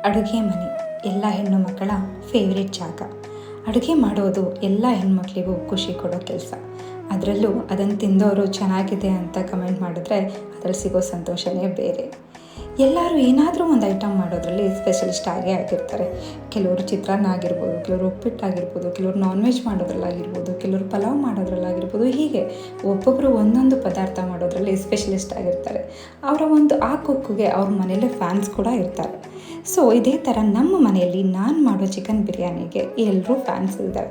ಅಡುಗೆ ಮನೆ ಎಲ್ಲ ಹೆಣ್ಣು ಮಕ್ಕಳ ಫೇವ್ರೆಟ್ ಜಾಗ. ಅಡುಗೆ ಮಾಡೋದು ಎಲ್ಲ ಹೆಣ್ಮಕ್ಳಿಗೂ ಖುಷಿ ಕೊಡೋ ಕೆಲಸ. ಅದರಲ್ಲೂ ಅದನ್ನು ತಿಂದವರು ಚೆನ್ನಾಗಿದೆ ಅಂತ ಕಮೆಂಟ್ ಮಾಡಿದ್ರೆ ಅದರಲ್ಲಿ ಸಿಗೋ ಸಂತೋಷವೇ ಬೇರೆ. ಎಲ್ಲರೂ ಏನಾದರೂ ಒಂದು ಐಟಮ್ ಮಾಡೋದ್ರಲ್ಲಿ ಸ್ಪೆಷಲಿಸ್ಟ್ ಆಗೇ ಆಗಿರ್ತಾರೆ. ಕೆಲವರು ಚಿತ್ರಾನ್ನ ಆಗಿರ್ಬೋದು, ಕೆಲವರು ಉಪ್ಪಿಟ್ಟಾಗಿರ್ಬೋದು, ಕೆಲವರು ನಾನ್ ವೆಜ್ ಮಾಡೋದ್ರಲ್ಲಾಗಿರ್ಬೋದು, ಕೆಲವರು ಪಲಾವ್ ಮಾಡೋದ್ರಲ್ಲಾಗಿರ್ಬೋದು. ಹೀಗೆ ಒಬ್ಬೊಬ್ಬರು ಒಂದೊಂದು ಪದಾರ್ಥ ಮಾಡೋದ್ರಲ್ಲಿ ಸ್ಪೆಷಲಿಸ್ಟ್ ಆಗಿರ್ತಾರೆ. ಅವರ ಒಂದು ಆ ಕುಕ್ಕಿಗೆ ಅವ್ರ ಮನೆಯಲ್ಲೇ ಫ್ಯಾನ್ಸ್ ಕೂಡ ಇರ್ತಾರೆ. ಸೊ ಇದೇ ಥರ ನಮ್ಮ ಮನೆಯಲ್ಲಿ ನಾನು ಮಾಡೋ ಚಿಕನ್ ಬಿರಿಯಾನಿಗೆ ಎಲ್ಲರೂ ಫ್ಯಾನ್ಸ್ ಇದ್ದಾರೆ.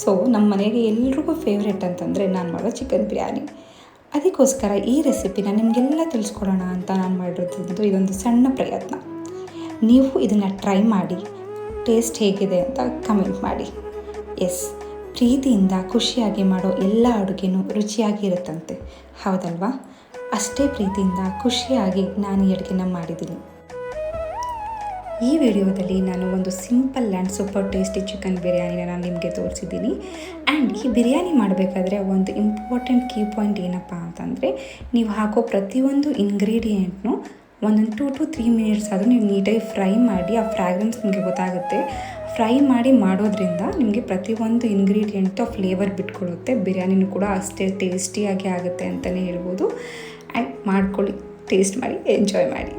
ಸೊ ನಮ್ಮ ಮನೆಗೆ ಎಲ್ರಿಗೂ ಫೇವ್ರೇಟ್ ಅಂತಂದರೆ ನಾನು ಮಾಡೋ ಚಿಕನ್ ಬಿರಿಯಾನಿ. ಅದಕ್ಕೋಸ್ಕರ ಈ ರೆಸಿಪಿನ ನಿಮಗೆಲ್ಲ ತಿಳಿಸ್ಕೊಡೋಣ ಅಂತ ನಾನು ಮಾಡಿರೋದ್ರಿಂದ ಇದೊಂದು ಸಣ್ಣ ಪ್ರಯತ್ನ. ನೀವು ಇದನ್ನು ಟ್ರೈ ಮಾಡಿ ಟೇಸ್ಟ್ ಹೇಗಿದೆ ಅಂತ ಕಮೆಂಟ್ ಮಾಡಿ. ಎಸ್, ಪ್ರೀತಿಯಿಂದ ಖುಷಿಯಾಗಿ ಮಾಡೋ ಎಲ್ಲ ಅಡುಗೆನೂ ರುಚಿಯಾಗಿ ಇರುತ್ತಂತೆ, ಹೌದಲ್ವಾ? ಅಷ್ಟೇ ಪ್ರೀತಿಯಿಂದ ಖುಷಿಯಾಗಿ ನಾನು ಈ ಅಡುಗೆನ ಮಾಡಿದ್ದೀನಿ. ಈ ವಿಡಿಯೋದಲ್ಲಿ ನಾನು ಒಂದು simple and super tasty chicken ಬಿರಿಯಾನಿನ ನಾನು ನಿಮಗೆ ತೋರಿಸಿದ್ದೀನಿ. ಆ್ಯಂಡ್ ಈ ಬಿರಿಯಾನಿ ಮಾಡಬೇಕಾದ್ರೆ ಒಂದು ಇಂಪಾರ್ಟೆಂಟ್ ಕೀ ಪಾಯಿಂಟ್ ಏನಪ್ಪ ಅಂತಂದರೆ, ನೀವು ಹಾಕೋ ಪ್ರತಿಯೊಂದು ಇಂಗ್ರೀಡಿಯೆಂಟ್ನು ಒಂದೊಂದು 2 to 3 ಮಿನಿಟ್ಸ್ ಆದರೂ ನೀವು ನೀಟಾಗಿ ಫ್ರೈ ಮಾಡಿ ಆ ಫ್ರ್ಯಾಗ್ರೆನ್ಸ್ ನಿಮಗೆ ಗೊತ್ತಾಗುತ್ತೆ. ಫ್ರೈ ಮಾಡಿ ಮಾಡೋದ್ರಿಂದ ನಿಮಗೆ ಪ್ರತಿಯೊಂದು ಇಂಗ್ರೀಡಿಯೆಂಟು ಫ್ಲೇವರ್ ಬಿಟ್ಕೊಳ್ಳುತ್ತೆ. ಬಿರಿಯಾನಿನೂ ಕೂಡ ಅಷ್ಟೇ ಟೇಸ್ಟಿಯಾಗಿ ಆಗುತ್ತೆ ಅಂತಲೇ ಹೇಳ್ಬೋದು. ಆ್ಯಂಡ್ ಮಾಡ್ಕೊಳ್ಳಿ, ಟೇಸ್ಟ್ ಮಾಡಿ, ಎಂಜಾಯ್ ಮಾಡಿ.